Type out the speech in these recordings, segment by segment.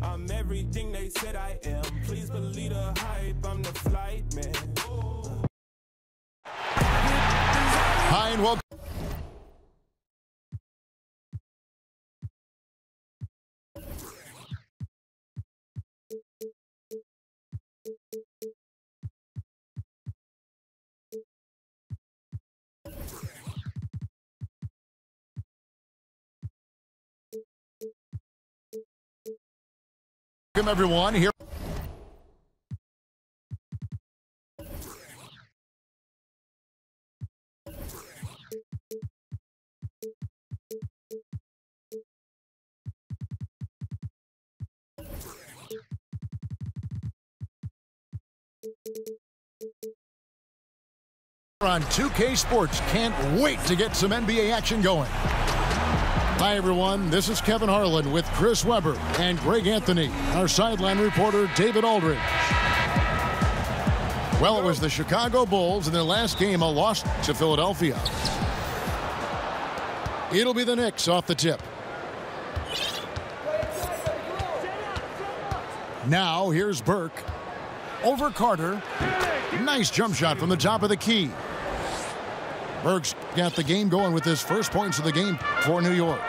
I'm everything they said I am. Please believe the hype, I'm the flight man. Hi and welcome. Welcome everyone here. On 2K Sports, can't wait to get some NBA action going. Hi everyone, this is Kevin Harlan with Chris Webber and Greg Anthony, our sideline reporter David Aldridge. Well, it was the Chicago Bulls in their last game, a loss to Philadelphia. It'll be the Knicks off the tip. Now here's Burke over Carter. Nice jump shot from the top of the key. Burke's got the game going with his first points of the game for New York.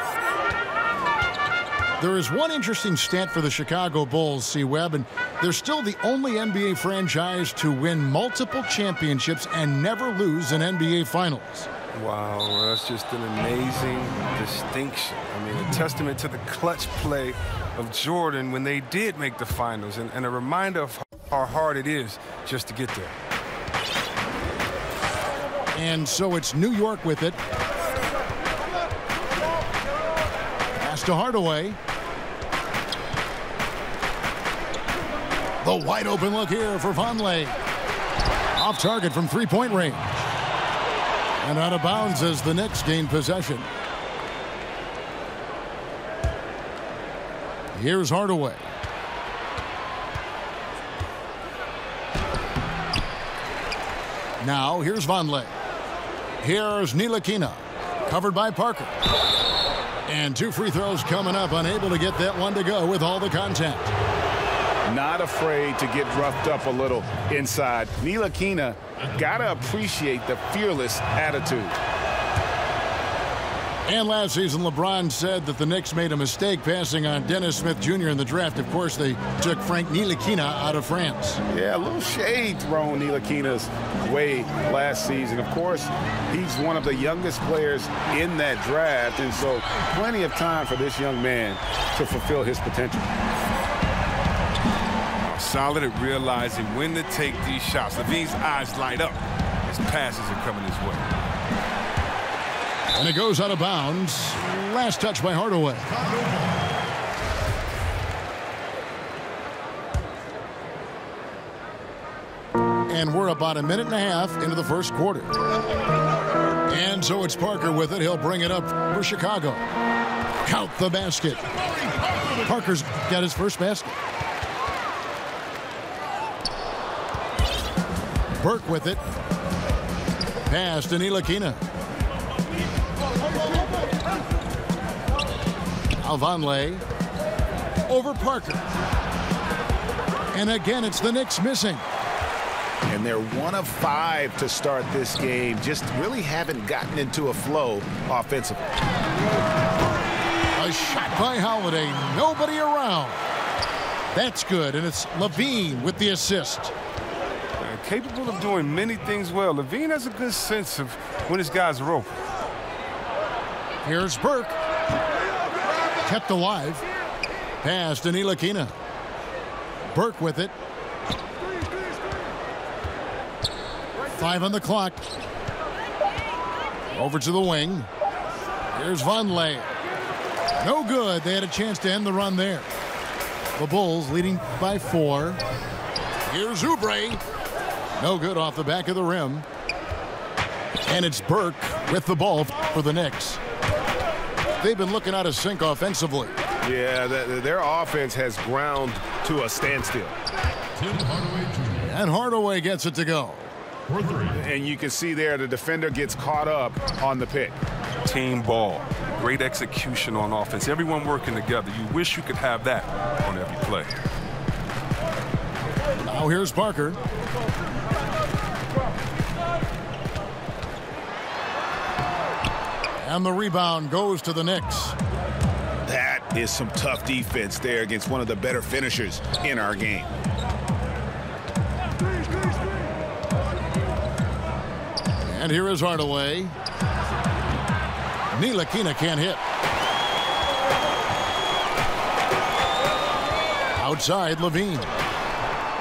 There is one interesting stat for the Chicago Bulls, C-Web, and they're still the only NBA franchise to win multiple championships and never lose an NBA Finals. Wow, that's just an amazing distinction. I mean, a testament to the clutch play of Jordan when they did make the finals, and a reminder of how hard it is just to get there. And so it's New York with it. Pass to Hardaway. The wide open look here for Vonleh. Off target from three-point range. And out of bounds as the Knicks gain possession. Here's Hardaway. Now here's Vonleh. Here's Ntilikina, covered by Parker. And two free throws coming up, unable to get that one to go with all the contact. Not afraid to get roughed up a little inside. Ntilikina gotta appreciate the fearless attitude. And last season, LeBron said that the Knicks made a mistake passing on Dennis Smith Jr. in the draft. Of course, they took Frank Ntilikina out of France. Yeah, a little shade thrown Ntilikina's way last season. Of course, he's one of the youngest players in that draft, and so plenty of time for this young man to fulfill his potential. Solid at realizing when to take these shots. Levine's eyes light up as passes are coming his way. And it goes out of bounds. Last touch by Hardaway. And we're about a minute and a half into the first quarter. And so it's Parker with it. He'll bring it up for Chicago. Count the basket. Parker's got his first basket. Burke with it. Pass to Ntilikina. Vonleh over Parker. And again, it's the Knicks missing. And they're 1 of 5 to start this game. Just really haven't gotten into a flow offensively. A shot by Holiday. Nobody around. That's good, and it's Levine with the assist. Capable of doing many things well. Levine has a good sense of when his guys are open. Here's Burke. Kept alive. Pass to Ntilikina. Burke with it. 5 on the clock. Over to the wing. Here's Vonleh. No good. They had a chance to end the run there. The Bulls leading by 4. Here's Oubre. No good off the back of the rim. And it's Burke with the ball for the Knicks. They've been looking out of sync offensively. Yeah, their offense has ground to a standstill. And Hardaway gets it to go. And you can see there the defender gets caught up on the pick. team ball. Great execution on offense. Everyone working together. You wish you could have that on every play. Now here's Parker. And the rebound goes to the Knicks. That is some tough defense there against one of the better finishers in our game. And here is Hardaway. Ntilikina can't hit. Outside, Levine.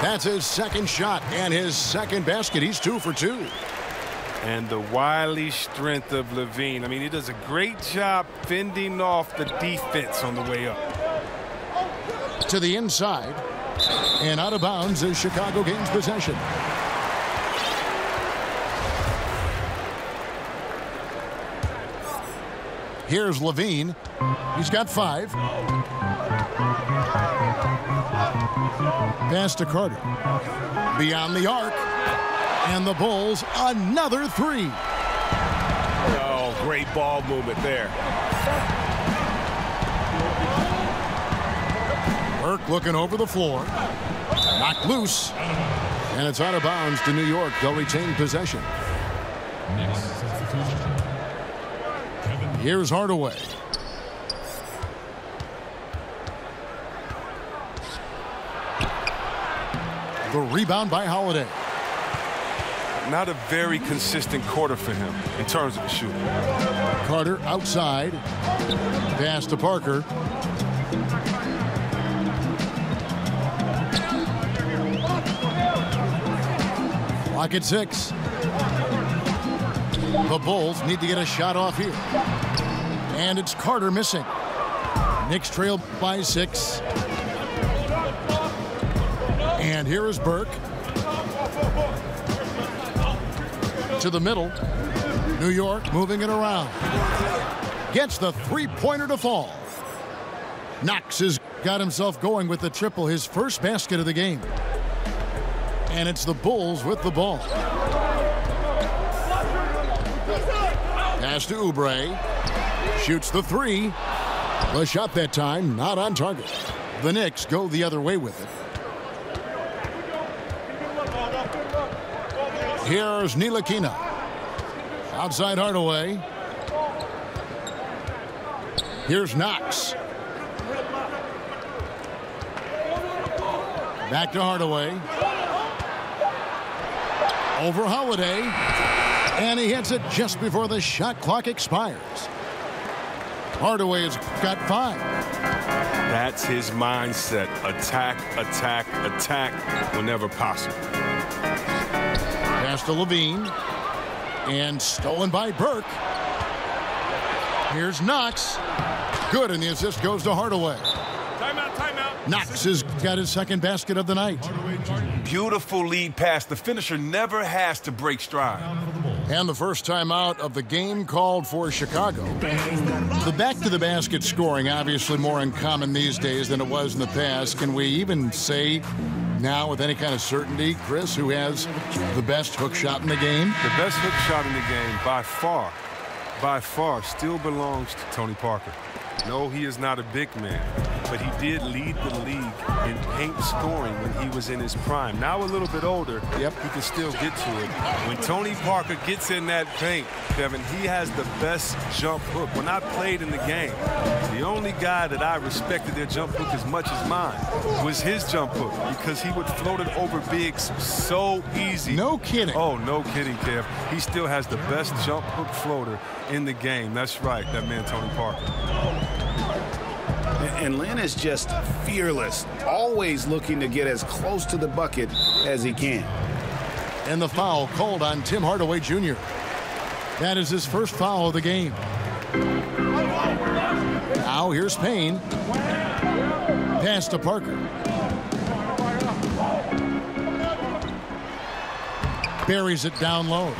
That's his second shot and his second basket. He's 2 for 2. And the wily strength of Levine. I mean, he does a great job fending off the defense on the way up. To the inside. And out of bounds as Chicago gains possession. Here's Levine. He's got 5. Pass to Carter. Beyond the arc. And the Bulls, another 3. Oh, great ball movement there. Burke looking over the floor. Knocked loose. And it's out of bounds to New York. They'll retain possession. Here's Hardaway. The rebound by Holiday. Not a very consistent quarter for him in terms of the shooting. Carter outside. Pass to Parker. Clock at 6. The Bulls need to get a shot off here. And it's Carter missing. Knicks trail by 6. And here is Burke. To the middle. New York moving it around. Gets the three-pointer to fall. Knox has got himself going with the triple, his first basket of the game. And it's the Bulls with the ball. Pass to Oubre. Shoots the 3. The shot that time not on target. The Knicks go the other way with it. Here's Ntilikina. Outside Hardaway. Here's Knox. Back to Hardaway. Over Holiday. And he hits it just before the shot clock expires. Hardaway has got 5. That's his mindset. Attack, attack, attack whenever possible. Pass to Levine. And stolen by Burke. Here's Knox. Good, and the assist goes to Hardaway. Timeout, timeout. Knox has got his second basket of the night. Beautiful lead pass. The finisher never has to break stride. And the first timeout of the game called for Chicago. The back-to-the-basket scoring, obviously more uncommon these days than it was in the past. Can we even say now with any kind of certainty, Chris, who has the best hook shot in the game? The best hook shot in the game by far, still belongs to Tony Parker. No, he is not a big man, but he did lead the league in paint scoring when he was in his prime. Now a little bit older, he can still get to it. When Tony Parker gets in that paint, Kevin, he has the best jump hook. When I played in the game, the only guy that I respected their jump hook as much as mine was his jump hook because he would float it over bigs so easy. No kidding. Oh, no kidding, Kev. He still has the best jump hook floater in the game. That's right, that man Tony Parker. And Lynn is just fearless, always looking to get as close to the bucket as he can. And the foul called on Tim Hardaway Jr. That is his first foul of the game. Now here's Payne. Pass to Parker. Buries it down low.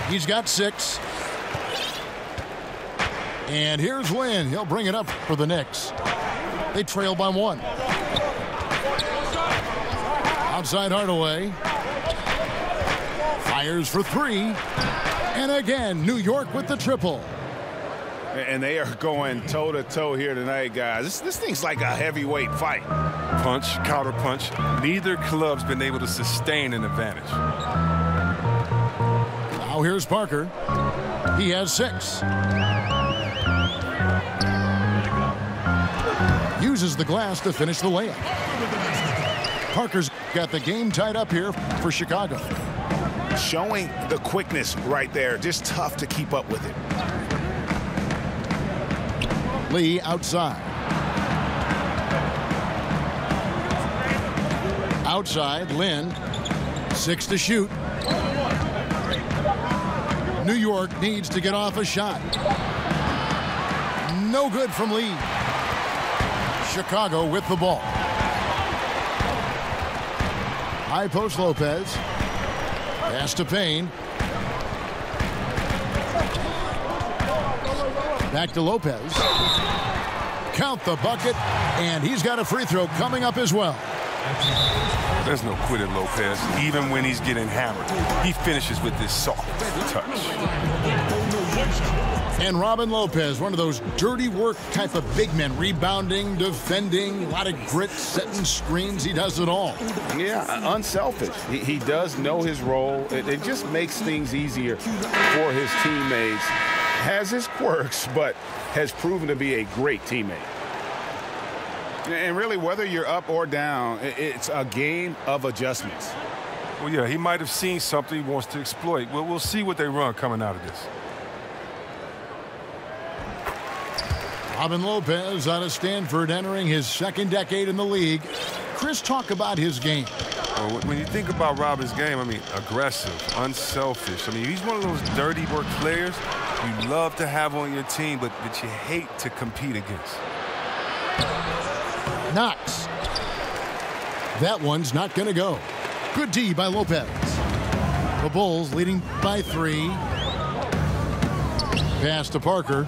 He's got 6. And here's Lynn. He'll bring it up for the Knicks. They trail by 1. Outside Hardaway. Fires for 3. And again, New York with the triple. And they are going toe-to-toe here tonight, guys. This thing's like a heavyweight fight. Punch, counter punch. Neither club's been able to sustain an advantage. Now here's Parker. He has 6. Uses the glass to finish the layup. Parker's got the game tied up here for Chicago. Showing the quickness right there. Just tough to keep up with it. Lee outside. Outside, Lynn. 6 to shoot. New York needs to get off a shot. No good from Lee. Chicago with the ball. High post Lopez. Pass to Payne. Back to Lopez. Count the bucket, and he's got a free throw coming up as well. There's no quitting Lopez, even when he's getting hammered. He finishes with this soft touch. And Robin Lopez, one of those dirty work type of big men, rebounding, defending, a lot of grit, setting screens. He does it all. Yeah, unselfish. He does know his role. It just makes things easier for his teammates. Has his quirks, but has proven to be a great teammate. And really, whether you're up or down, it's a game of adjustments. Well, yeah, he might have seen something he wants to exploit. Well, we'll see what they run coming out of this. Robin Lopez out of Stanford, entering his 2nd decade in the league. Chris, talk about his game. Well, when you think about Robin's game, I mean, aggressive, unselfish. I mean, he's one of those dirty work players you love to have on your team, but that you hate to compete against. Knox. That one's not going to go. Good D by Lopez. The Bulls leading by 3. Pass to Parker.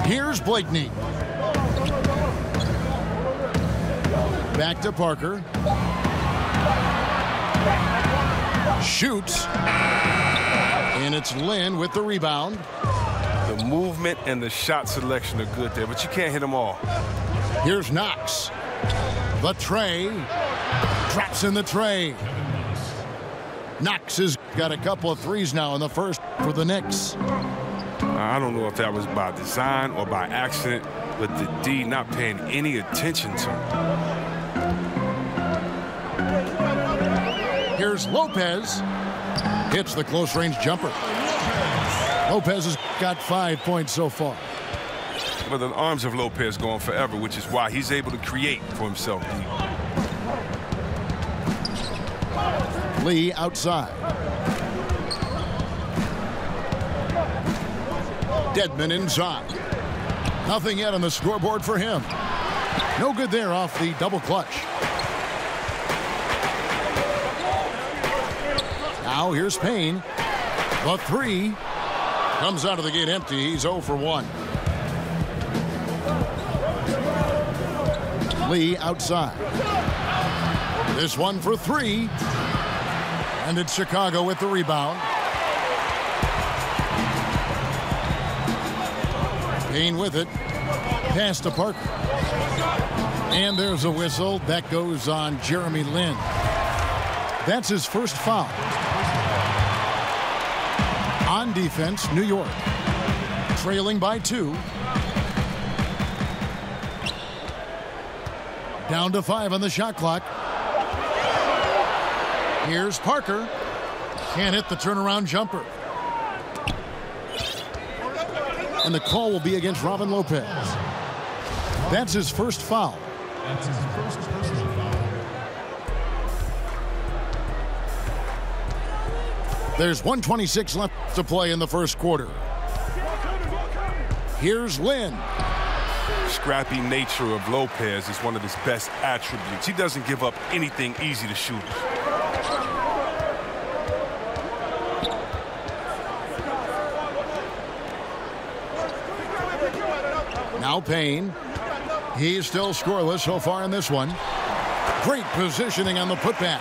Here's Blakeney. Back to Parker. Shoots. And it's Lynn with the rebound. The movement and the shot selection are good there, but you can't hit them all. Here's Knox. The tray. Drops in the tray. Knox has got a couple of threes now in the first for the Knicks. I don't know if that was by design or by accident, but the D not paying any attention to him. Here's Lopez. Hits the close-range jumper. Lopez has got 5 points so far. But the arms of Lopez go on forever, which is why he's able to create for himself. Lee outside. Dedmon inside. Nothing yet on the scoreboard for him. No good there off the double clutch. Now here's Payne. The 3 comes out of the gate empty. He's 0 for 1. Lee outside. This one for 3. And it's Chicago with the rebound. Payne with it. Pass to Parker. And there's a whistle. That goes on Jeremy Lin. That's his first foul. On defense, New York. Trailing by 2. Down to 5 on the shot clock. Here's Parker. Can't hit the turnaround jumper. And the call will be against Robin Lopez. That's his first foul. That's his first personal foul. There's 1:26 left to play in the first quarter. Here's Lynn. Scrappy nature of Lopez is one of his best attributes. He doesn't give up anything easy to shoot. Now Payne. He's still scoreless so far in this one. Great positioning on the putback.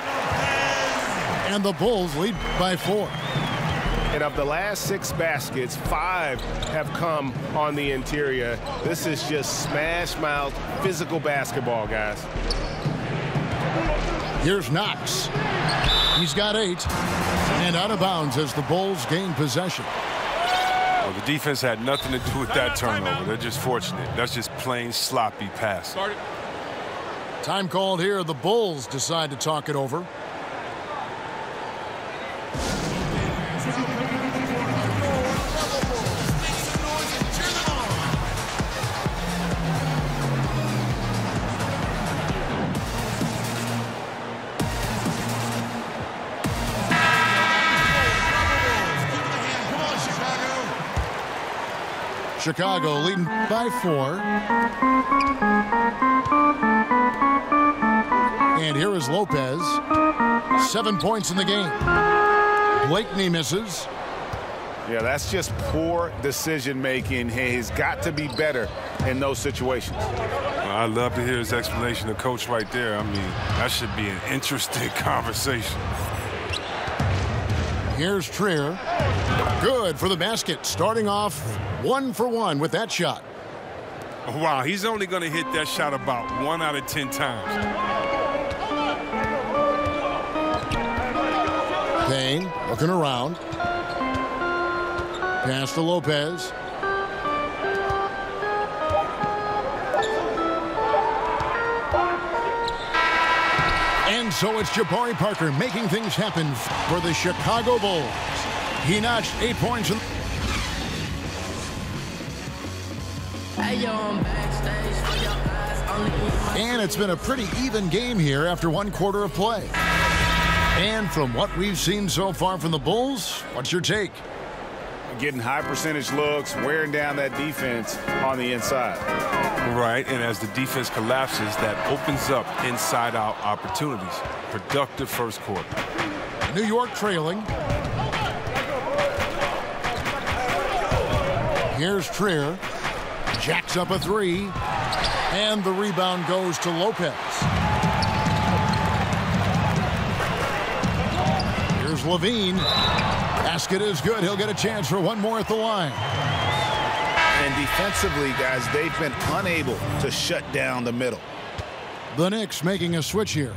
And the Bulls lead by 4. And of the last 6 baskets, 5 have come on the interior. This is just smash mouth, physical basketball, guys. Here's Knox. He's got 8. And out of bounds as the Bulls gain possession. Well, the defense had nothing to do with that turnover. They're just fortunate. That's just plain sloppy pass. Time called here. The Bulls decide to talk it over. Chicago leading by 4. And here is Lopez. 7 points in the game. Blakeney misses. Yeah, that's just poor decision making. He's got to be better in those situations. Well, I'd love to hear his explanation of coach right there. I mean, that should be an interesting conversation. Here's Trier. Good for the basket. Starting off 1 for 1 with that shot. Wow, he's only going to hit that shot about 1 out of 10 times. Payne looking around. Pass to Lopez. And so it's Jabari Parker making things happen for the Chicago Bulls. He notched 8 points. And it's been a pretty even game here after 1 quarter of play. And from what we've seen so far from the Bulls, what's your take? Getting high percentage looks, wearing down that defense on the inside. Right, and as the defense collapses, that opens up inside-out opportunities. Productive first quarter. New York trailing. Here's Trier. Jacks up a 3. And the rebound goes to Lopez. Here's Levine. Basket is good. He'll get a chance for 1 more at the line. And defensively, guys, they've been unable to shut down the middle. The Knicks making a switch here.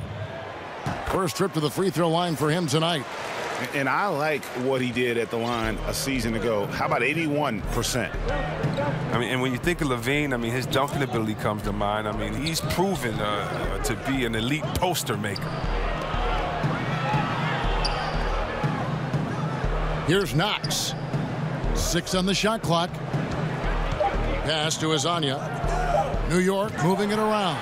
First trip to the free throw line for him tonight. And I like what he did at the line a season ago. How about 81%? I mean, and when you think of Levine, I mean, his dunking ability comes to mind. I mean, he's proven to be an elite poster maker. Here's Knox. 6 on the shot clock. Pass to Azania. New York moving it around.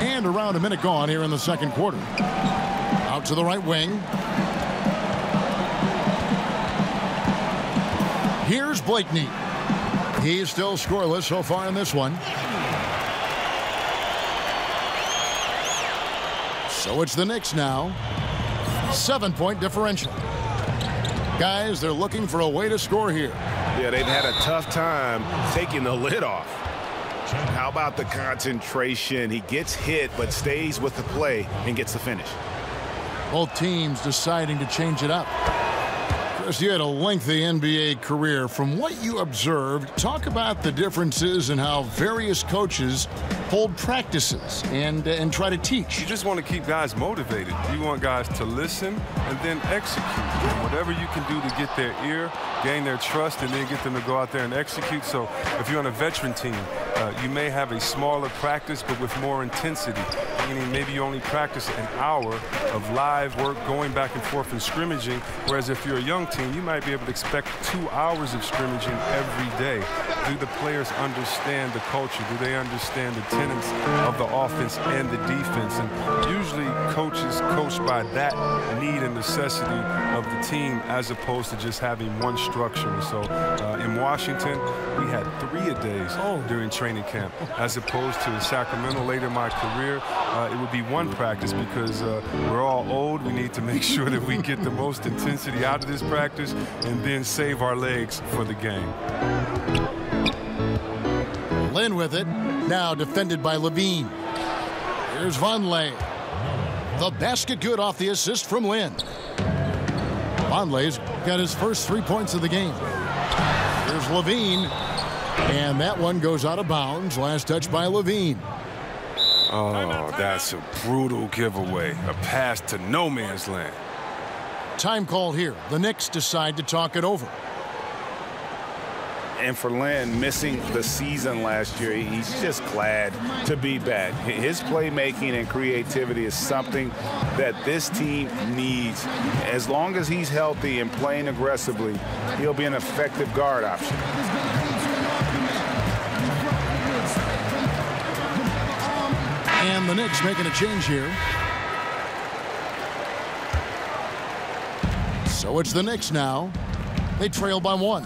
And around a minute gone here in the second quarter. Out to the right wing. Here's Blakeney. He's still scoreless so far in this one. So it's the Knicks now. 7-point differential. Guys, they're looking for a way to score here. Yeah, they've had a tough time taking the lid off. How about the concentration? He gets hit, but stays with the play and gets the finish. Both teams deciding to change it up. Chris, you had a lengthy NBA career. From what you observed, talk about the differences in how various coaches hold practices and try to teach. You just want to keep guys motivated. You want guys to listen and then execute. And whatever you can do to get their ear, gain their trust, and then get them to go out there and execute. So if you're on a veteran team, you may have a smaller practice but with more intensity, meaning maybe you only practice an hour of live work going back and forth and scrimmaging, whereas if you're a young team, you might be able to expect 2 hours of scrimmaging every day. Do the players understand the culture? Do they understand the tenets of the offense and the defense? And usually coaches coach by that need and necessity of the team as opposed to just having one structure. And so in Washington, we had 3-a-days during training camp, as opposed to in Sacramento later in my career, it would be 1 practice because we're all old. We need to make sure that we get the most intensity out of this practice and then save our legs for the game. Lynn with it. Now defended by Levine. Here's Vonleh. The basket good off the assist from Lynn. Vonleh's got his first 3 points of the game. Here's Levine. And that one goes out of bounds. Last touch by Levine. Oh, that's a brutal giveaway. A pass to no man's land. Time called here. The Knicks decide to talk it over. And for Lynn, missing the season last year, he's just glad to be back. His playmaking and creativity is something that this team needs. As long as he's healthy and playing aggressively, he'll be an effective guard option. And the Knicks making a change here. So it's the Knicks now. They trail by 1.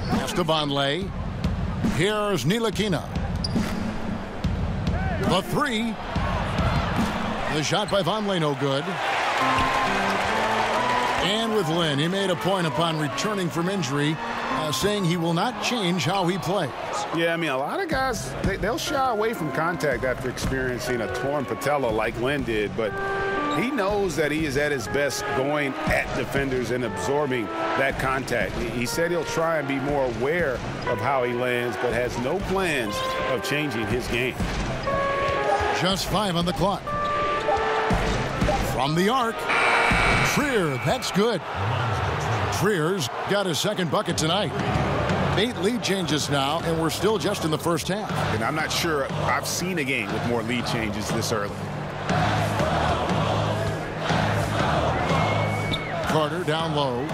Pass to Vonleh. Here's Ntilikina. The 3. The shot by Vonleh no good. And with Lynn, he made a point upon returning from injury, saying he will not change how he plays. Yeah, I mean, a lot of guys, they'll shy away from contact after experiencing a torn patella like Lynn did, but he knows that he is at his best going at defenders and absorbing that contact. He said he'll try and be more aware of how he lands, but has no plans of changing his game. Just 5 on the clock. From the arc, Trier, that's good. Trier's got his second bucket tonight. 8 lead changes now, and we're still just in the first half. And I'm not sure I've seen a game with more lead changes this early. Carter down low.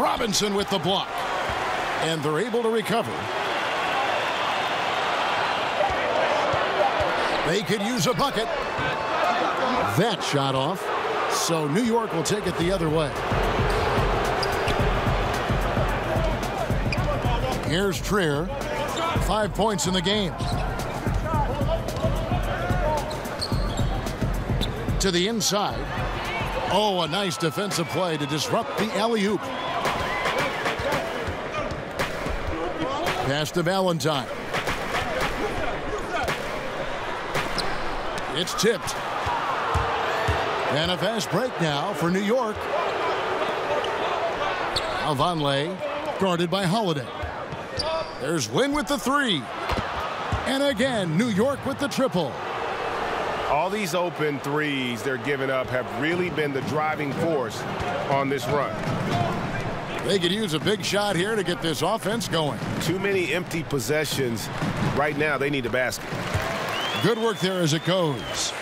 Robinson with the block. And they're able to recover. They could use a bucket. That shot off. So New York will take it the other way. Here's Trier. 5 points in the game. To the inside. Oh, a nice defensive play to disrupt the alley-oop. Pass to Valentine. It's tipped. And a fast break now for New York. Now Vonleh guarded by Holiday. There's Lynn with the 3. And again, New York with the triple. All these open threes they're giving up have really been the driving force on this run. They could use a big shot here to get this offense going. Too many empty possessions. Right now, they need a basket. Good work there as it goes.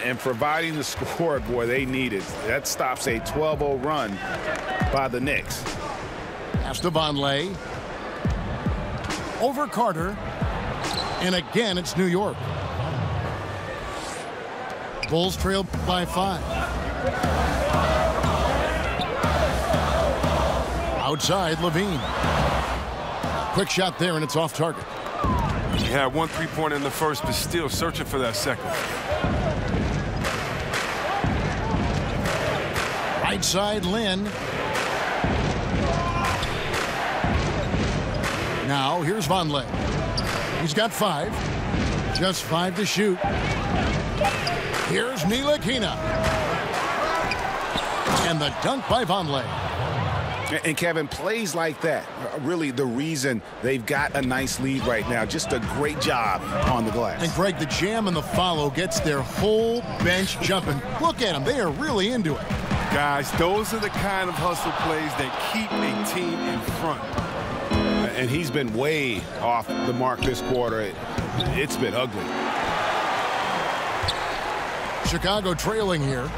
And providing the score, boy, they need it. That stops a 12-0 run by the Knicks. Pass to Vonleh. Over Carter. And again, it's New York. Bulls trail by 5. Outside, Levine. Quick shot there, and it's off target. He had 1 3-pointer in the first, but still searching for that second. Right side, Lynn. Now, here's Vonleh. He's got 5. Just 5 to shoot. Here's Ntilikina. And the dunk by Vonleh. And Kevin, plays like that are really the reason they've got a nice lead right now. Just a great job on the glass. And Greg, the jam and the follow gets their whole bench jumping. Look at them. They are really into it. Guys, those are the kind of hustle plays that keep a team in front. And he's been way off the mark this quarter. It's been ugly. Chicago trailing here.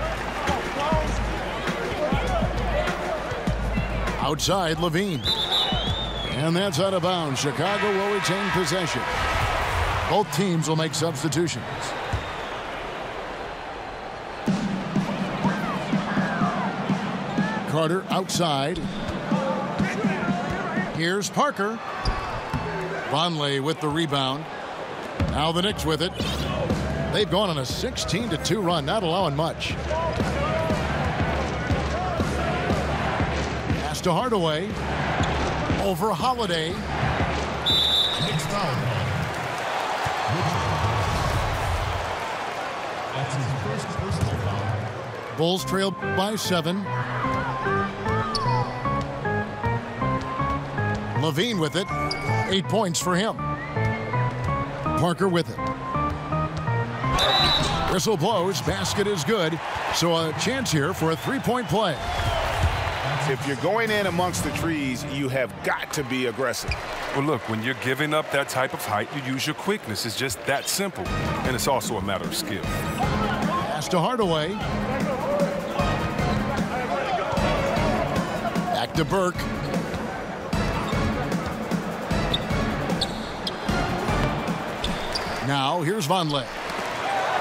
Outside, Levine. And that's out of bounds. Chicago will retain possession. Both teams will make substitutions. Carter outside. Here's Parker. Vonleh with the rebound. Now the Knicks with it. They've gone on a 16-2 run, not allowing much. Pass to Hardaway. Over Holiday. Knicks foul. That's his first personal foul. Bulls trail by 7. Levine with it. 8 points for him. Parker with it. Whistle blows. Basket is good. So a chance here for a three-point play. If you're going in amongst the trees, you have got to be aggressive. Well, look, when you're giving up that type of height, you use your quickness. It's just that simple. And it's also a matter of skill. Pass to Hardaway. Back to Burke. Now here's Vonleh.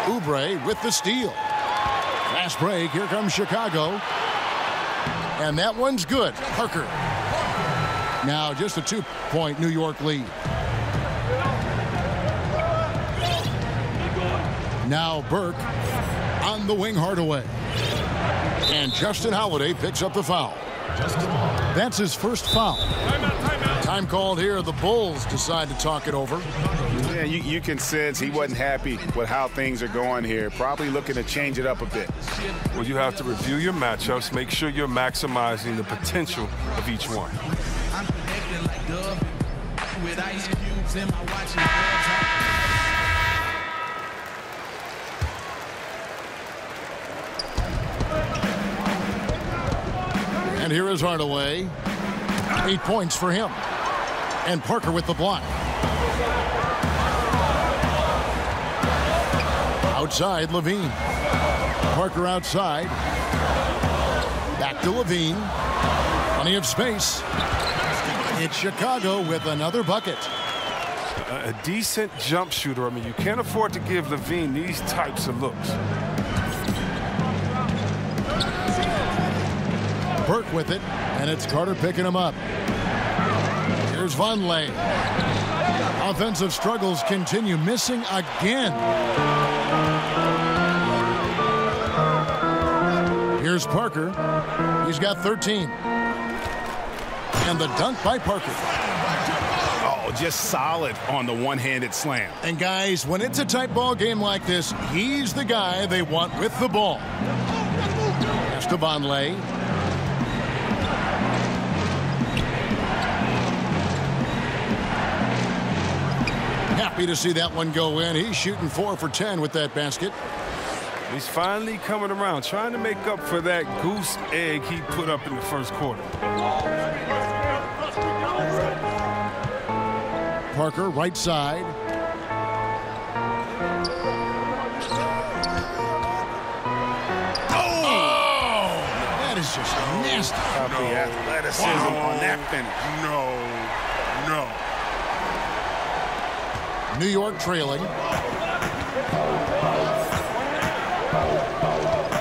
Oubre with the steal. Fast break. Here comes Chicago. And that one's good. Parker. Now just a 2-point New York lead. Now Burke on the wing. Hardaway. And Justin Holiday picks up the foul. That's his first foul. Time called here. The Bulls decide to talk it over. Yeah, you can sense he wasn't happy with how things are going here. Probably looking to change it up a bit. Well, you have to review your matchups, make sure you're maximizing the potential of each one. I'm connected like Dove with ice cubes in my watch. And here is Hardaway. 8 points for him. And Parker with the block. Outside, Levine. Parker outside. Back to Levine. Plenty of space. It's Chicago with another bucket. A decent jump shooter. I mean, you can't afford to give Levine these types of looks. Burke with it, and it's Carter picking him up. Here's Vonleh. Offensive struggles continue, missing again. Here's Parker. He's got 13. And the dunk by Parker. Oh, just solid on the one-handed slam. And guys, when it's a tight ball game like this, he's the guy they want with the ball. Pass to Vonleh. Happy to see that one go in. He's shooting 4 for 10 with that basket. He's finally coming around, trying to make up for that goose egg he put up in the first quarter. Parker, right side. Oh! That is just nasty. The athleticism on that finish. No. New York trailing.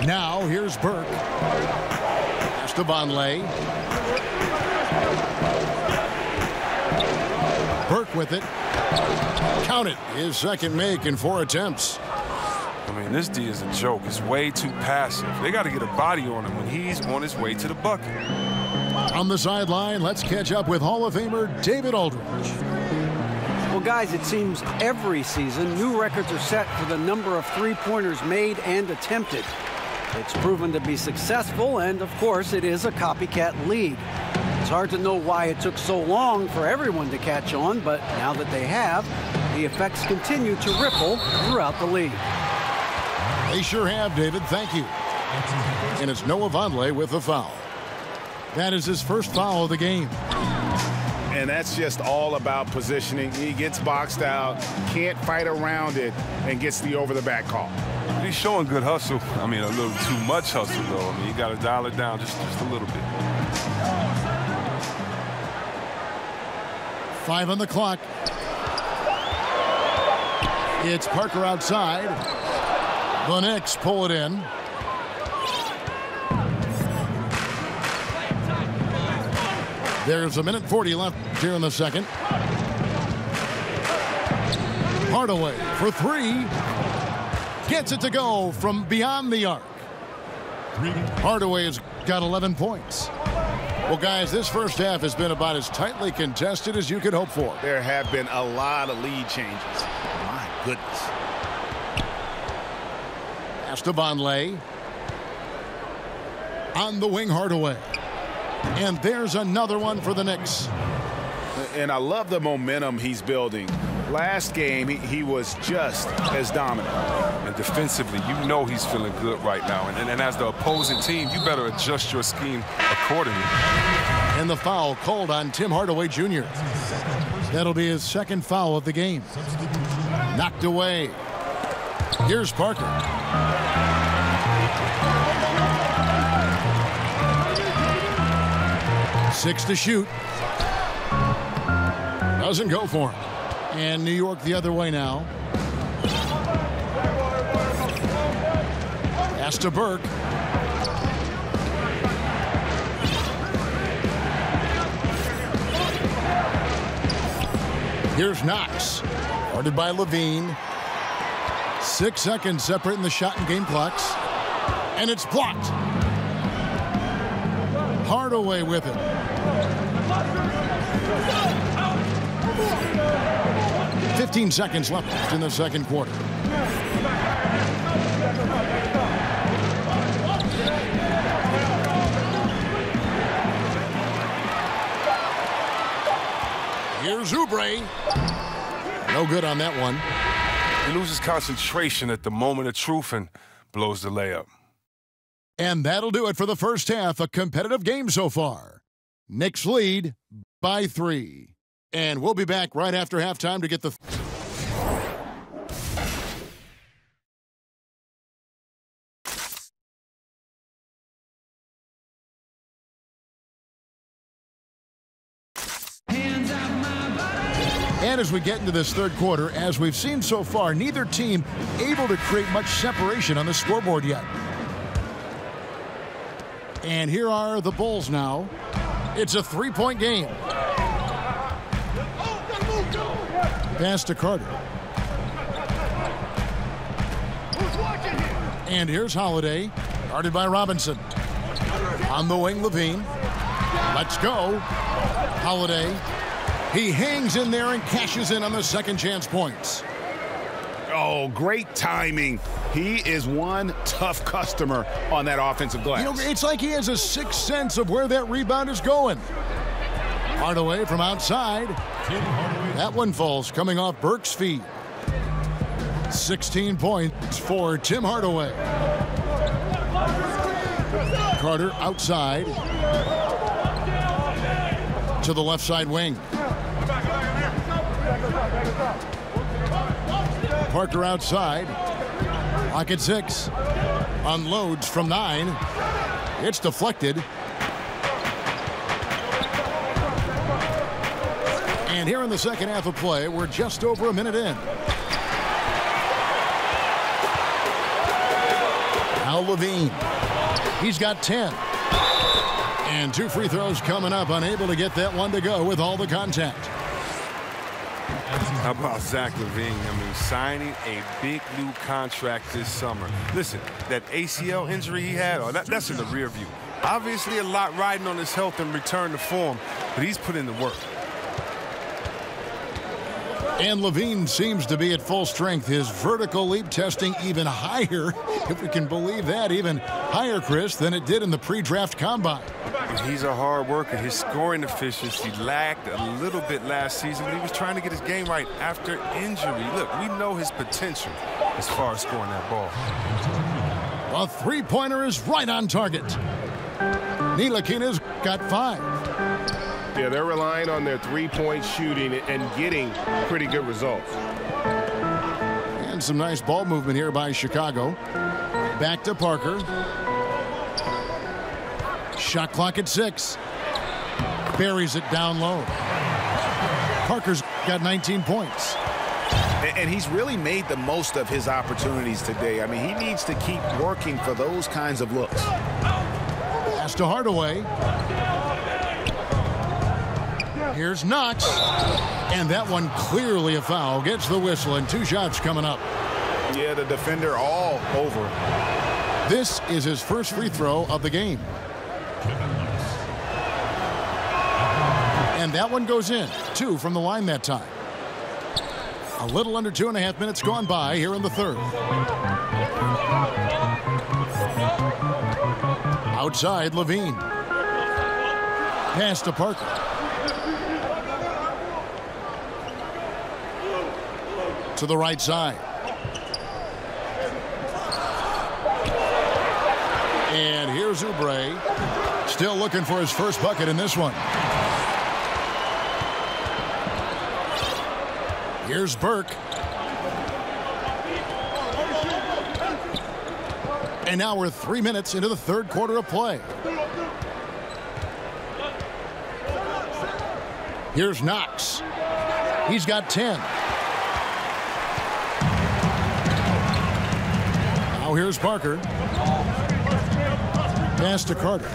Now here's Burke. Pass to Vonleh. Burke with it. Count it. His second make in 4 attempts. I mean, this D is a joke. It's way too passive. They got to get a body on him when he's on his way to the bucket. On the sideline, let's catch up with Hall of Famer David Aldridge. Well, guys, it seems every season new records are set for the number of three-pointers made and attempted. It's proven to be successful, and of course, it is a copycat league. It's hard to know why it took so long for everyone to catch on, but now that they have, the effects continue to ripple throughout the league. They sure have, David. Thank you. And it's Noah Vonleh with a foul. That is his first foul of the game. And that's just all about positioning. He gets boxed out, can't fight around it, and gets the over-the-back call. He's showing good hustle. I mean, a little too much hustle, though. I mean, you got to dial it down just a little bit. 5 on the clock. It's Parker outside. The Knicks pull it in. There's 1:40 left here in the second. Hardaway for 3. Gets it to go from beyond the arc. Hardaway has got 11 points. Well, guys, this first half has been about as tightly contested as you could hope for. There have been a lot of lead changes. My goodness. Pass to Vonleh. On the wing, Hardaway. And there's another one for the Knicks. And I love the momentum he's building. Last game, he was just as dominant. And defensively, you know he's feeling good right now. And as the opposing team, you better adjust your scheme accordingly. And the foul called on Tim Hardaway Jr. That'll be his second foul of the game. Knocked away. Here's Parker. Six to shoot. Doesn't go for him. And New York the other way now. Pass to Burke. Here's Knox. Guarded by Levine. 6 seconds separating the shot and game clocks. And it's blocked. Hardaway with it. "15 seconds left in the second quarter. Here's Oubre. No good on that one. He loses concentration at the moment of truth and blows the layup. And that'll do it for the first half. A competitive game so far. Knicks lead by 3. And we'll be back right after halftime to get the... And as we get into this third quarter, as we've seen so far, neither team able to create much separation on the scoreboard yet. And here are the Bulls now. It's a 3-point game. Pass to Carter. And here's Holiday, guarded by Robinson. On the wing, Levine. Let's go. Holiday. He hangs in there and cashes in on the second chance points. Oh, great timing. He is one tough customer on that offensive glass. You know, it's like he has a sixth sense of where that rebound is going. Hardaway from outside. That one falls coming off Burke's feet. 16 points for Tim Hardaway. Carter outside. To the left side wing. Parker outside. Pocket 6. Unloads from 9. It's deflected. And here in the second half of play, we're just over a minute in. Now Levine. He's got 10. And 2 free throws coming up, unable to get that one to go with all the contact. How about Zach LaVine? I mean, signing a big new contract this summer. Listen, that ACL injury he had, that's in the rear view. Obviously a lot riding on his health and return to form, but he's put in the work. And Levine seems to be at full strength. His vertical leap testing even higher, if we can believe that, even higher, Chris, than it did in the pre-draft combine. He's a hard worker. His scoring efficiency lagged a little bit last season, but he was trying to get his game right after injury. Look, we know his potential as far as scoring that ball. A three-pointer is right on target. Ntilikina's got 5. Yeah, they're relying on their three-point shooting and getting pretty good results. And some nice ball movement here by Chicago. Back to Parker. Shot clock at 6. Buries it down low. Parker's got 19 points. And he's really made the most of his opportunities today. I mean, he needs to keep working for those kinds of looks. Pass to Hardaway. Here's Knox. And that one clearly a foul. Gets the whistle and 2 shots coming up. Yeah, the defender all over. This is his first free throw of the game. And that one goes in. 2 from the line that time. A little under 2.5 minutes gone by here in the third. Outside, Levine. Pass to Parker. To the right side. And here's Oubre. Still looking for his first bucket in this one. Here's Burke. And now we're 3 minutes into the third quarter of play. Here's Knox. He's got 10. Now here's Parker. Pass to Carter.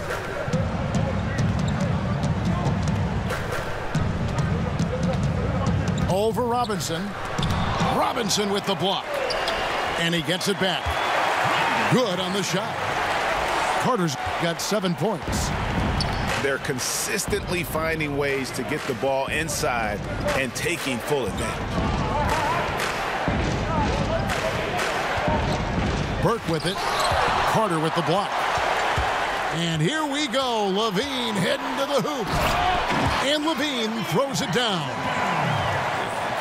Over Robinson. Robinson with the block. And he gets it back. Good on the shot. Carter's got 7 points. They're consistently finding ways to get the ball inside and taking full advantage. Burke with it. Carter with the block. And here we go. Levine heading to the hoop. And Levine throws it down.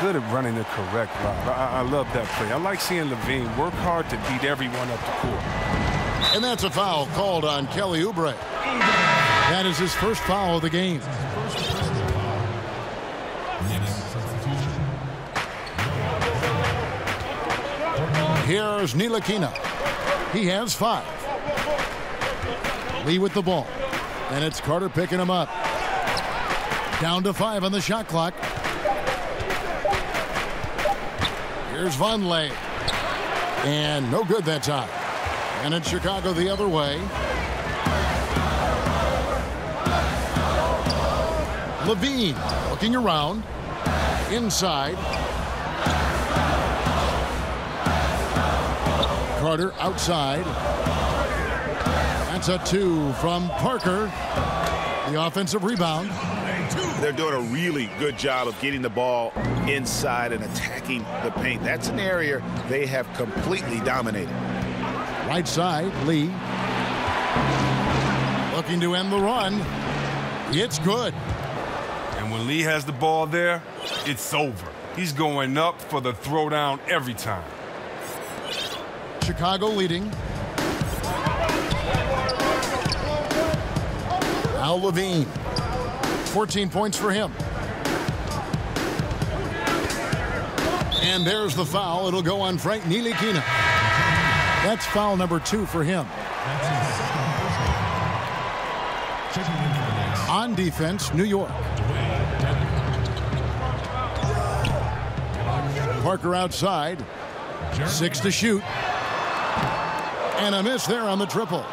Good at running the correct route. I love that play. I like seeing Levine work hard to beat everyone up the court. And that's a foul called on Kelly Oubre. That is his first foul of the game. Here's Ntilikina. He has 5. Lee with the ball. And it's Carter picking him up. Down to 5 on the shot clock. Here's Vonleh. And no good that time. And it's Chicago the other way. Levine looking around. Inside. Carter outside. That's a 2 from Parker. The offensive rebound. They're doing a really good job of getting the ball inside and attacking the paint. That's an area they have completely dominated. Right side, Lee. Looking to end the run. It's good. And when Lee has the ball there, it's over. He's going up for the throwdown every time. Chicago leading. Al Levine. 14 points for him. And there's the foul. It'll go on Frank Ntilikina. That's foul number 2 for him. On defense, New York. Parker outside. 6 to shoot. And a miss there on the triple.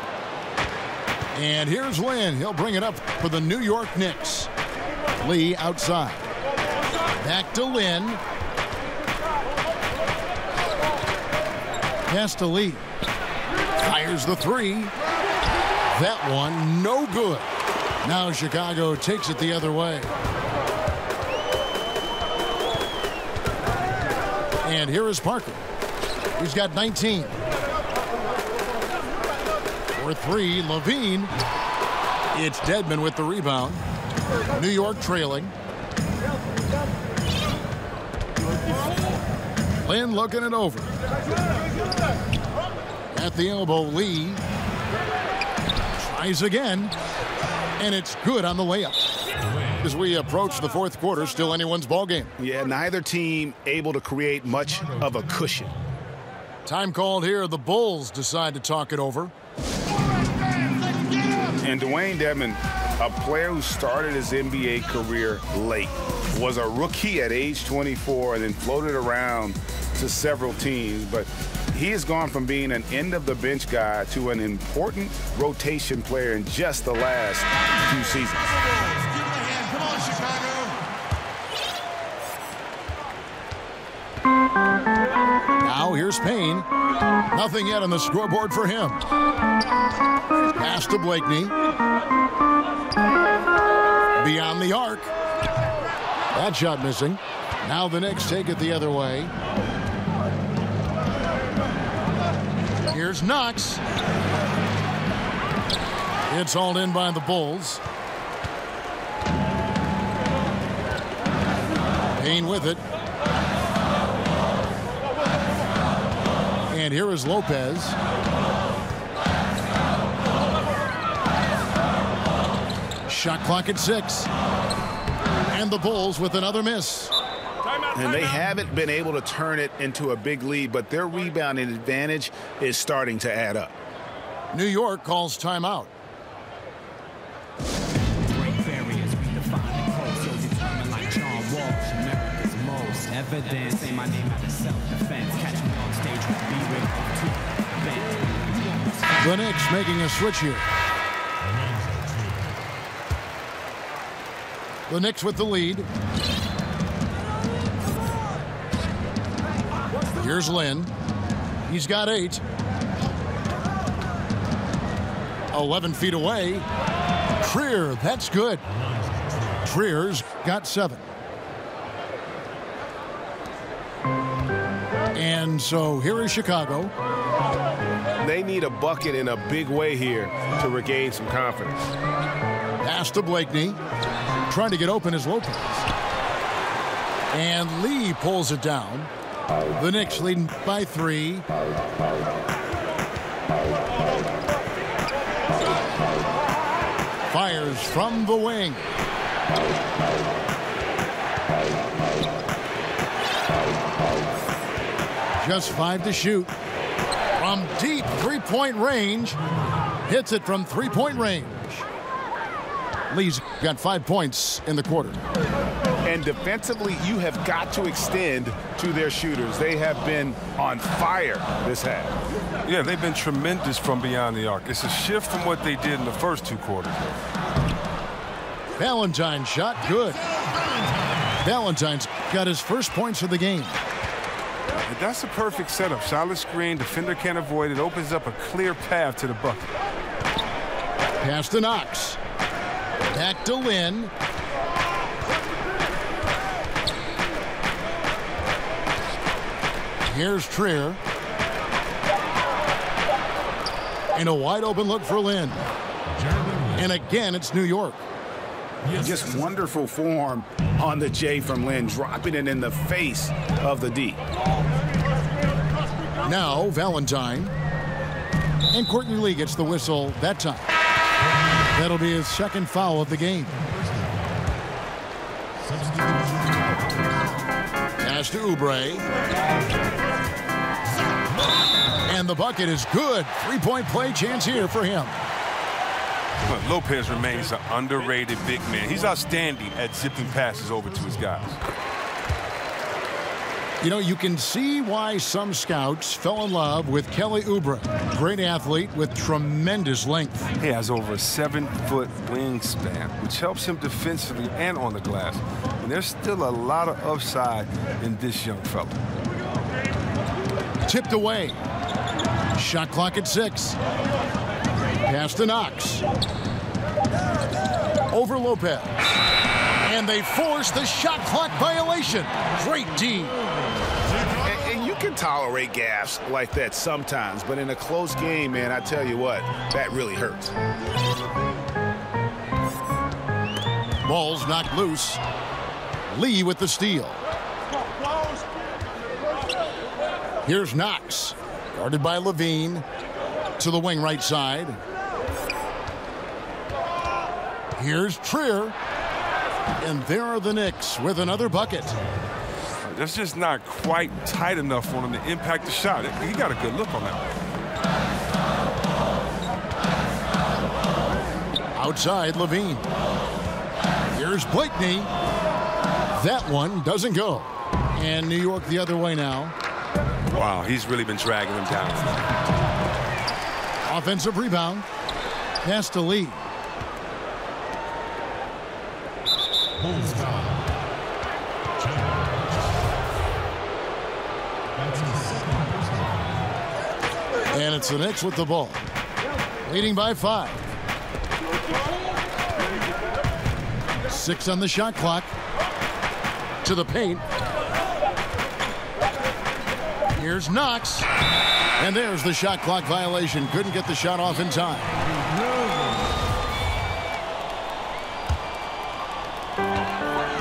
And here's Lynn. He'll bring it up for the New York Knicks. Lee outside. Back to Lynn. Pass to Lee. Fires the 3. That one, no good. Now Chicago takes it the other way. And here is Parker. He's got 19. For 3, Levine. It's Dedmon with the rebound. New York trailing. Lynn looking it over. At the elbow, Lee. Tries again. And it's good on the layup. As we approach the fourth quarter, still anyone's ball game. Yeah, neither team able to create much of a cushion. Time called here. The Bulls decide to talk it over. And Dwayne Dedmon, a player who started his NBA career late, was a rookie at age 24 and then floated around to several teams. But he has gone from being an end-of-the-bench guy to an important rotation player in just the last 2 seasons. Come on, Chicago. Now here's Payne. Nothing yet on the scoreboard for him. Pass to Blakeney. Beyond the arc. That shot missing. Now the Knicks take it the other way. Here's Knox. It's hauled in by the Bulls. Payne with it. And here is Lopez. Shot clock at 6. And the Bulls with another miss. And they haven't been able to turn it into a big lead, but their rebounding advantage is starting to add up. New York calls timeout. Evidence ain't my name out of self-defense. Catch me on stage with B-Ray. The Knicks making a switch here. The Knicks with the lead. Here's Lynn. He's got 8. 11 feet away. Trier, that's good. Trier's got 7. And so here is Chicago. They need a bucket in a big way here to regain some confidence. Pass to Blakeney. Trying to get open is Lopez. And Lee pulls it down. The Knicks leading by 3. Fires from the wing. Just 5 to shoot. From deep three-point range. Hits it from three-point range. Lee's got 5 points in the quarter. And defensively, you have got to extend to their shooters. They have been on fire this half. Yeah, they've been tremendous from beyond the arc. It's a shift from what they did in the first 2 quarters. Valentine shot good. Valentine's got his first points of the game. But that's a perfect setup. Solid screen, defender can't avoid it. Opens up a clear path to the bucket. Pass to Knox. Back to Lynn. Here's Trier. And a wide open look for Lynn. And again, it's New York. Just wonderful form on the J from Lynn, dropping it in the face of the D. Now Valentine. And Courtney Lee gets the whistle that time. That'll be his second foul of the game. Pass to Oubre. And the bucket is good. 3-point play chance here for him. But Lopez remains an underrated big man. He's outstanding at zipping passes over to his guys. You know, you can see why some scouts fell in love with Kelly Oubre. Great athlete with tremendous length. He has over a 7-foot wingspan, which helps him defensively and on the glass. And there's still a lot of upside in this young fella. Tipped away. Shot clock at 6. Pass to Knox. Over Lopez. And they force the shot clock violation. Great D. And you can tolerate gaffes like that sometimes, but in a close game, man, I tell you what, that really hurts. Ball's knocked loose. Lee with the steal. Here's Knox. Guarded by Levine. To the wing right side. Here's Trier. And there are the Knicks with another bucket. That's just not quite tight enough for him to impact the shot. He got a good look on that. Outside, Levine. Here's Blakeney. That one doesn't go. And New York the other way now. Wow, he's really been dragging them down. Offensive rebound. Pass to Lee. And it's the Knicks with the ball. Leading by 5. 6 on the shot clock. To the paint. Here's Knox. And there's the shot clock violation. Couldn't get the shot off in time.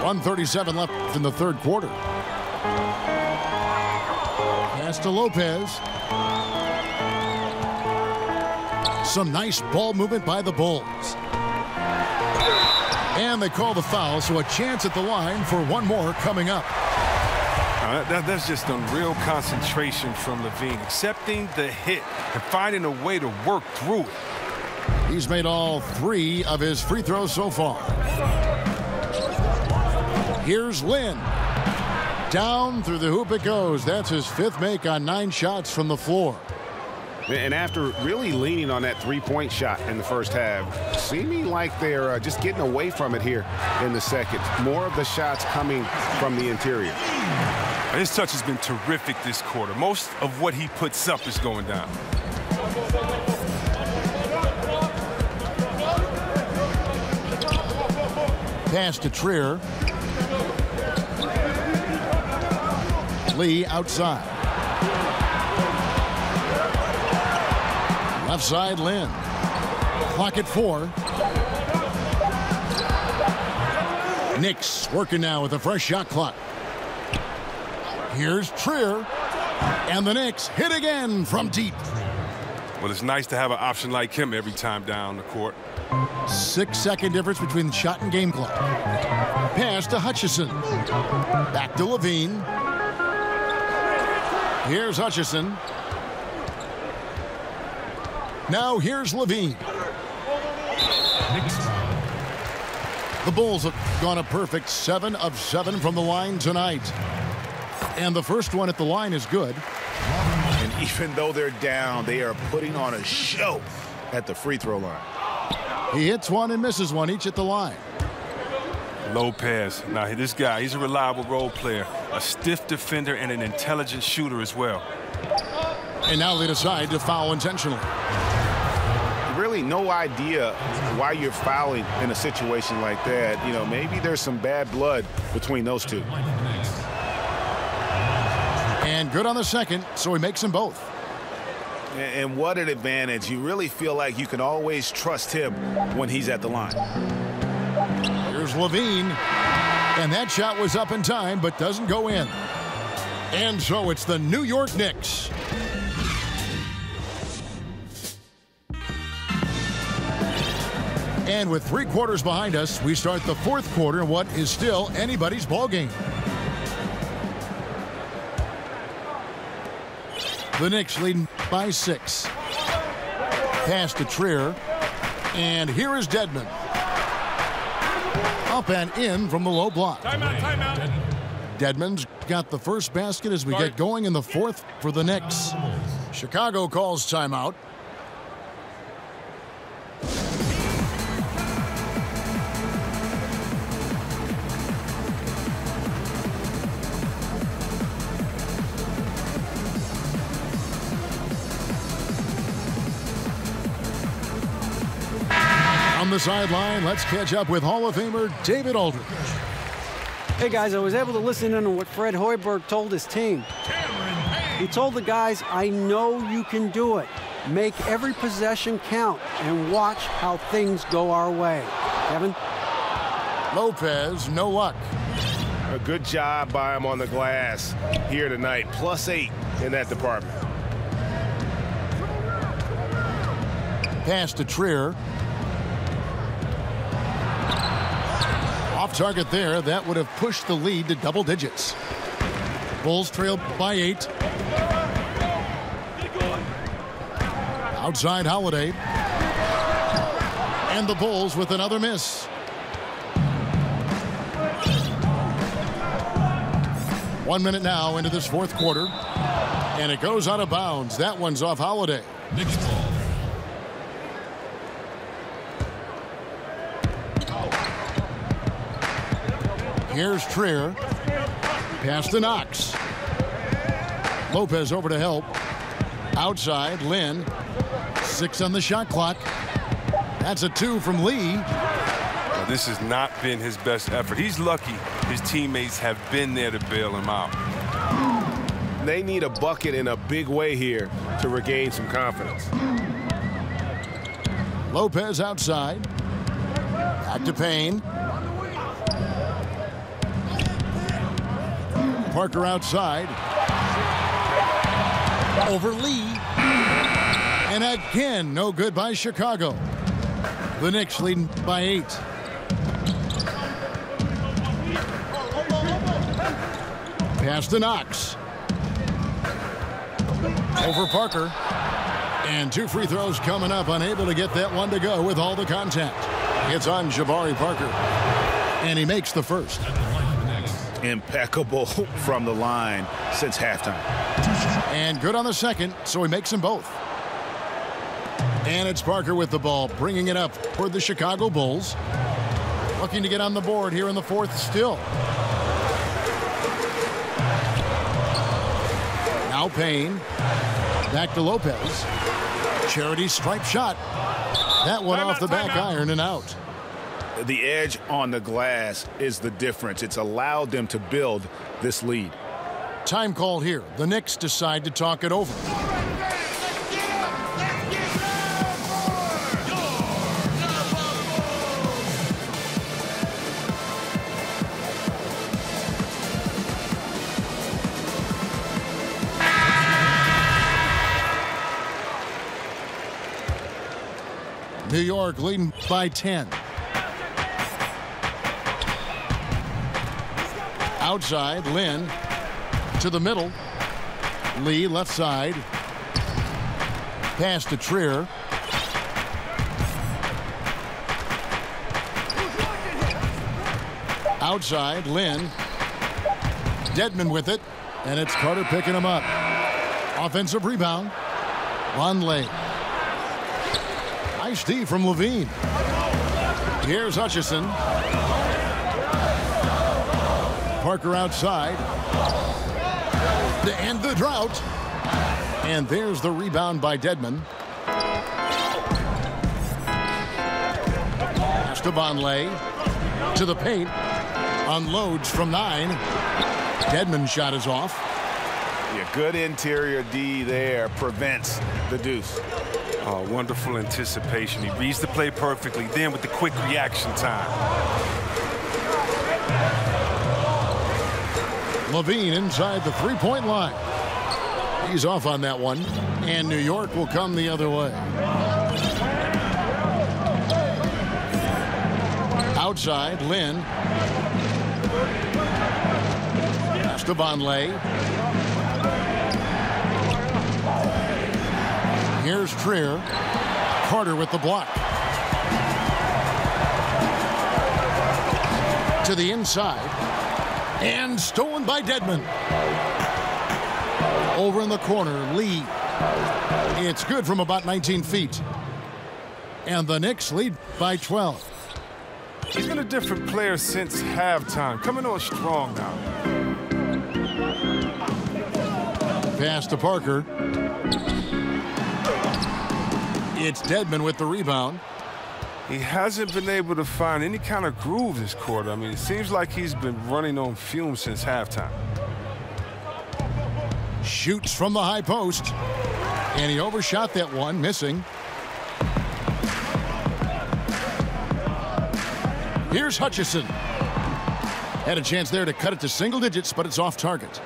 1:37 left in the third quarter. Pass to Lopez. Some nice ball movement by the Bulls. And they call the foul, so a chance at the line for one more coming up. That's just unreal concentration from Levine, accepting the hit and finding a way to work through it. He's made all 3 of his free throws so far. Here's Lynn. Down through the hoop it goes. That's his 5th make on 9 shots from the floor. And after really leaning on that three-point shot in the first half, seeming like they're just getting away from it here in the second. More of the shots coming from the interior. His touch has been terrific this quarter. Most of what he puts up is going down. Pass to Trier. Lee outside. Left side, Lynn. Clock at 4. Knicks working now with a fresh shot clock. Here's Trier. And the Knicks hit again from deep. Well, it's nice to have an option like him every time down the court. 6-second difference between the shot and game clock. Pass to Hutchison. Back to Levine. Here's Hutchison. Now here's Levine. The Bulls have gone a perfect 7 of 7 from the line tonight. And the first one at the line is good. And even though they're down, they are putting on a show at the free throw line. He hits one and misses one, each at the line. Lopez. Now, this guy, he's a reliable role player, a stiff defender, and an intelligent shooter as well. And now they decide to foul intentionally. Really no idea why you're fouling in a situation like that. You know, maybe there's some bad blood between those two. And good on the second, so he makes them both. And what an advantage. You really feel like you can always trust him when he's at the line. Here's Levine. And that shot was up in time, but doesn't go in. And so it's the New York Knicks. And with 3 quarters behind us, we start the 4th quarter in what is still anybody's ball game. The Knicks leading by 6. Pass to Trier. And here is Dedmon. Up and in from the low block. Timeout. Dedmon's got the first basket as we get going in the 4th for the Knicks. Chicago calls timeout. On the sideline, let's catch up with Hall of Famer David Aldridge. Hey guys, I was able to listen in on what Fred Hoiberg told his team. He told the guys, I know you can do it. Make every possession count and watch how things go our way. Kevin? Lopez, no luck. A good job by him on the glass here tonight. +8 in that department. Pass to Trier. Off target there. That would have pushed the lead to double digits. Bulls trail by 8. Outside Holiday. And the Bulls with another miss. 1 minute now into this 4th quarter. And it goes out of bounds. That one's off Holiday. Knicks ball. Here's Trier. Pass to Knox. Lopez over to help. Outside, Lynn. 6 on the shot clock. That's a 2 from Lee. Now, this has not been his best effort. He's lucky his teammates have been there to bail him out. They need a bucket in a big way here to regain some confidence. Lopez outside. Back to Payne. Parker outside. Over Lee. And again, no good by Chicago. The Knicks leading by 8. Pass to Knox. Over Parker. And 2 free throws coming up. Unable to get that one to go with all the contact. It's on Jabari Parker. And he makes the first. Impeccable from the line since halftime. And good on the second, so he makes them both. And it's Parker with the ball, bringing it up for the Chicago Bulls. Looking to get on the board here in the fourth still. Now Payne. Back to Lopez. Charity stripe shot. That one off the back iron and out. The edge on the glass is the difference. It's allowed them to build this lead. Time call here. The Knicks decide to talk it over. New York leading by 10. Outside, Lynn to the middle. Lee left side. Pass to Trier. Outside, Lynn. Dedmon with it, and it's Carter picking him up. Offensive rebound. Vonleh. Nice D from Levine. Here's Hutchison. Parker outside. To end the drought. And there's the rebound by Dedmon. Pass to Vonleh. To the paint. Unloads from 9. Dedmon's shot is off. Yeah, good interior D there prevents the deuce. Oh, wonderful anticipation. He reads the play perfectly. Then with the quick reaction time. Levine inside the three-point line. He's off on that one. And New York will come the other way. Outside, Lynn. Pass to Vonleh. Here's Trier. Carter with the block. To the inside. And stolen by Dedmon. Over in the corner, Lee. It's good from about 19 feet. And the Knicks lead by 12. He's been a different player since halftime. Coming on strong now. Pass to Parker. It's Dedmon with the rebound. He hasn't been able to find any kind of groove this quarter. I mean, it seems like he's been running on fumes since halftime. Shoots from the high post. And he overshot that one, missing. Here's Hutchison. Had a chance there to cut it to single digits, but it's off target.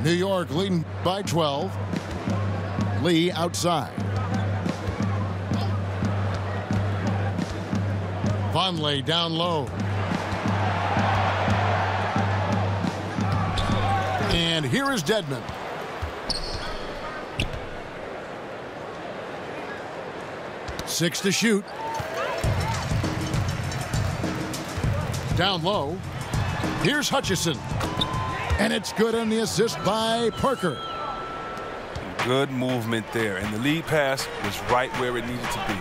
New York leading by 12. Lee outside. Vonleh down low. And here is Dedmon. Six to shoot. Down low. Here's Hutchison. And it's good on the assist by Parker. Good movement there. And the lead pass was right where it needed to be.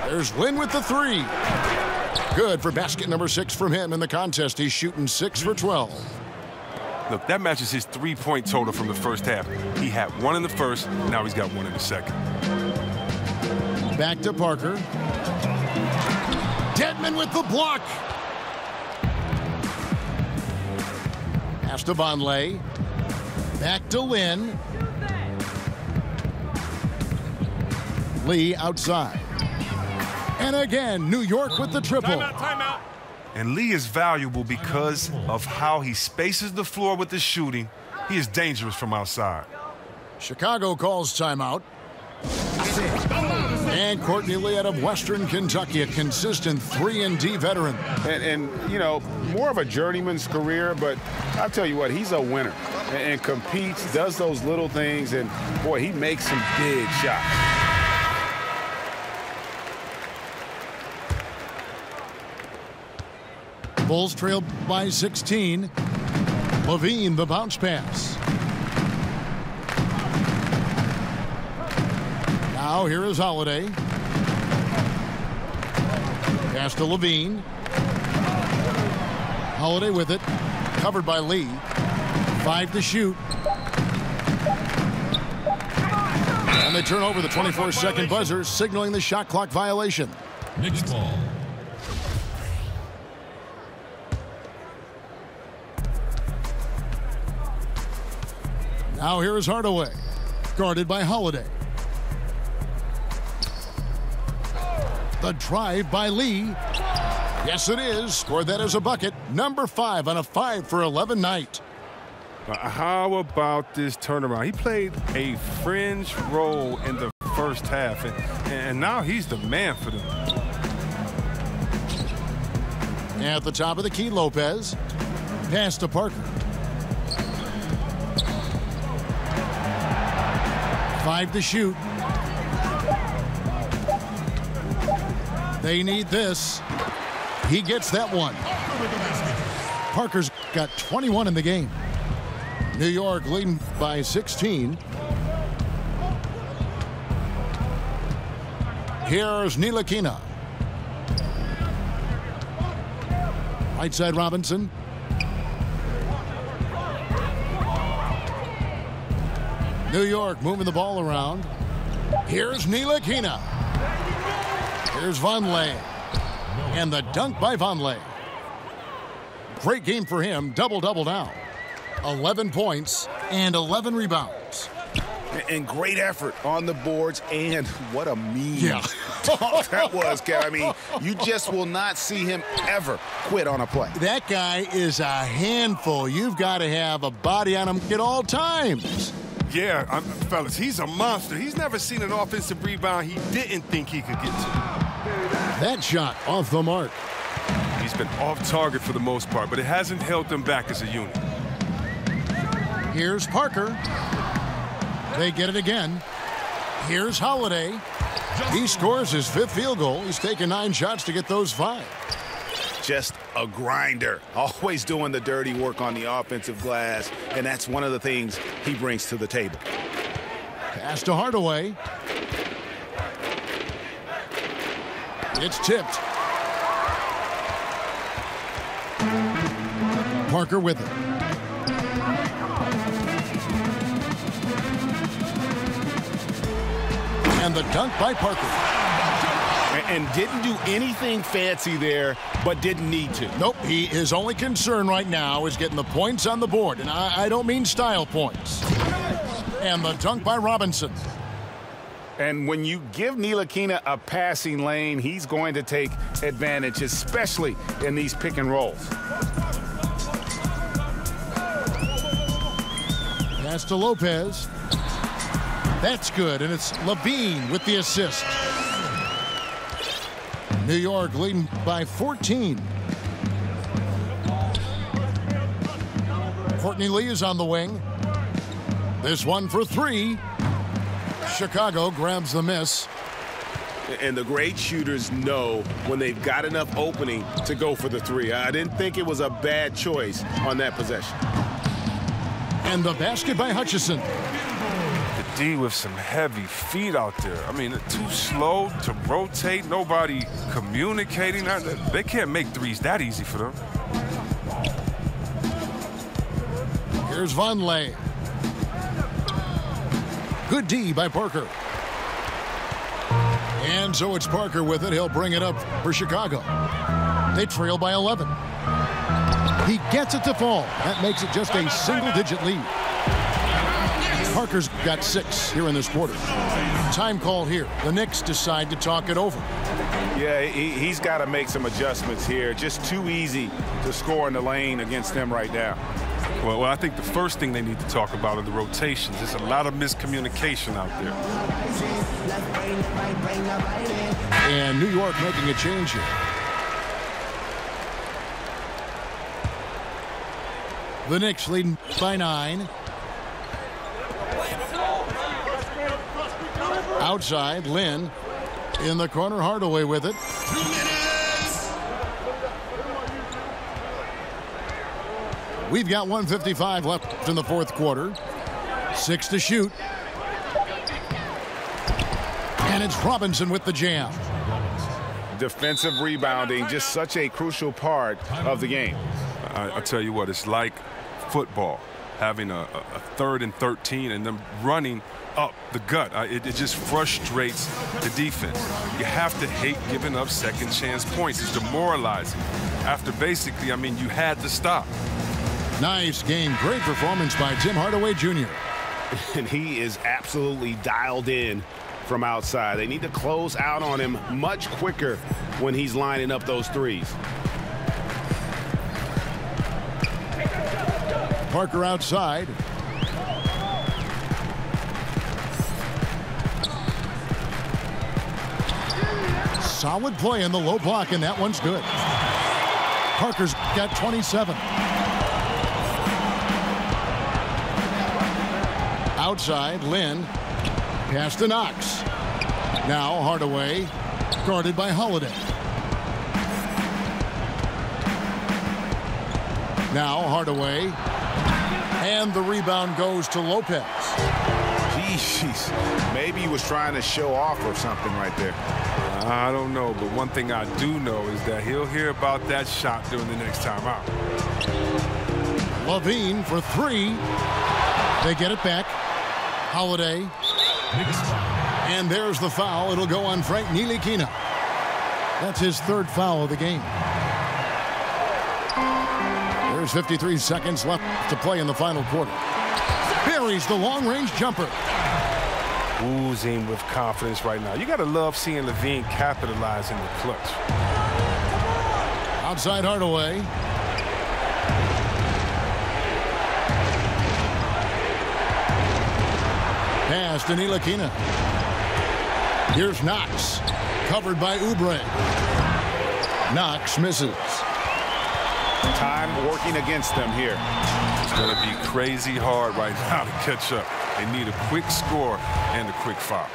There's Lynn with the three. Good for basket number 6 from him in the contest. He's shooting 6 for 12. Look, that matches his three-point total from the first half. He had 1 in the first. Now he's got 1 in the second. Back to Parker. Dedmon with the block. Pass to Vonleh. Back to Lynn. Lee outside. And again, New York with the triple. Timeout. And Lee is valuable because of how he spaces the floor with the shooting. He is dangerous from outside. Chicago calls timeout. And Courtney Lee out of Western Kentucky, a consistent 3-and-D veteran. And, you know, more of a journeyman's career, but I'll tell you what, he's a winner and competes, does those little things, and, boy, he makes some big shots. Bulls trail by 16. Levine, the bounce pass. Now here is Holiday. Pass to Levine. Holiday with it. Covered by Lee. 5 to shoot. And they turn over the 24-second buzzer, signaling the shot clock violation. Mixed ball. Now here is Hardaway. Guarded by Holiday. The drive by Lee. Yes, it is. Scored that as a bucket. Number 5 on a 5-for-11 night. How about this turnaround? He played a fringe role in the first half, and now he's the man for them. At the top of the key, Lopez. Pass to Parker. 5 to shoot. They need this. He gets that one. Parker's got 21 in the game. New York leading by 16. Here's Ntilikina. Right side Robinson. New York moving the ball around. Here's Ntilikina. Here's Vonleh. And the dunk by Vonleh. Great game for him. Double-double now. 11 points and 11 rebounds. And great effort on the boards, and what a mean talk that was, Kev. I mean, you just will not see him ever quit on a play. That guy is a handful. You've got to have a body on him at all times. Yeah, fellas, he's a monster. He's never seen an offensive rebound he didn't think he could get to. That shot off the mark. He's been off target for the most part, but it hasn't held them back as a unit. Here's Parker. They get it again. Here's Holiday. He scores his 5th field goal. He's taken 9 shots to get those 5. Just a grinder, always doing the dirty work on the offensive glass, and that's one of the things he brings to the table. Pass to Hardaway. It's tipped. Parker with it. And the dunk by Parker. And didn't do anything fancy there, but didn't need to. Nope, his only concern right now is getting the points on the board. And I don't mean style points. And the dunk by Robinson. And when you give Ntilikina a passing lane, he's going to take advantage, especially in these pick and rolls. Pass to Lopez. That's good, and it's Levine with the assist. New York leading by 14. Courtney Lee is on the wing. This one for 3. Chicago grabs the miss. And the great shooters know when they've got enough opening to go for the 3. I didn't think it was a bad choice on that possession. And the basket by Hutchison. The D with some heavy feet out there. I mean, too slow to rotate. Nobody communicating. They can't make threes that easy for them. Here's Vonleh. Good D by Parker. And so it's Parker with it. He'll bring it up for Chicago. They trail by 11. He gets it to fall. That makes it just a single-digit lead. Parker's got 6 here in this quarter. Time call here. The Knicks decide to talk it over. Yeah, he's got to make some adjustments here. Just too easy to score in the lane against them right now. Well, I think the first thing they need to talk about are the rotations. There's a lot of miscommunication out there. And New York making a change here. The Knicks leading by 9. Outside, Lynn. In the corner, Hardaway with it. 2 minutes. We've got 1:55 left in the fourth quarter. 6 to shoot. And it's Robinson with the jam. Defensive rebounding, just such a crucial part of the game. I tell you what, it's like football, having a 3rd and 13 and them running up the gut. It just frustrates the defense. You have to hate giving up second chance points. It's demoralizing. After basically, I mean, you had to stop. Nice game. Great performance by Tim Hardaway Jr. And he is absolutely dialed in from outside. They need to close out on him much quicker when he's lining up those threes. Parker outside. Solid play in the low block, and that one's good. Parker's got 27. Outside, Lynn. Pass to Knox. Now Hardaway, guarded by Holiday. Now Hardaway. And the rebound goes to Lopez. Jeez, maybe he was trying to show off or something right there. I don't know, but one thing I do know is that he'll hear about that shot during the next time out. Levine for 3. They get it back. Holiday. And there's the foul. It'll go on Frank Ntilikina. That's his 3rd foul of the game. There's 53 seconds left to play in the final quarter. Buries the long-range jumper. Oozing with confidence right now. You got to love seeing Levine capitalize in the clutch. Outside Hardaway. Pass to Ntilikina. Here's Knox. Covered by Oubre. Knox misses. Time working against them here. It's going to be crazy hard right now to catch up. They need a quick score and a quick foul.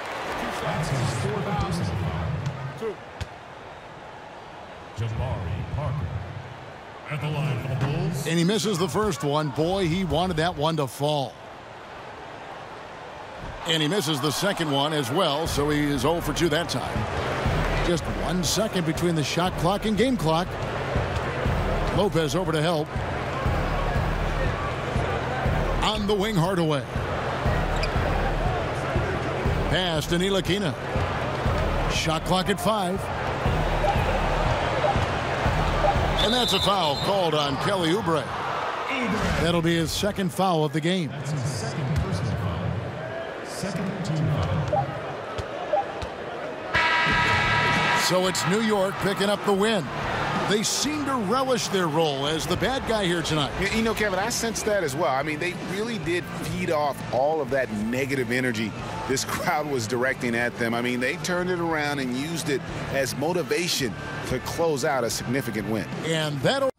Jabari Parker at the line for the Bulls. And he misses the first one. Boy, he wanted that one to fall. And he misses the second one as well, so he is 0 for 2 that time. Just 1 second between the shot clock and game clock. Lopez over to help. On the wing, Hardaway. Pass to Ntilikina. Shot clock at 5. And that's a foul called on Kelly Oubre. That'll be his 2nd foul of the game. That's his 2nd personal foul. 2nd team foul. So it's New York picking up the win. They seem to relish their role as the bad guy here tonight. You know, Kevin, I sense that as well. I mean, they really did feed off all of that negative energy this crowd was directing at them. I mean, they turned it around and used it as motivation to close out a significant win. And that'll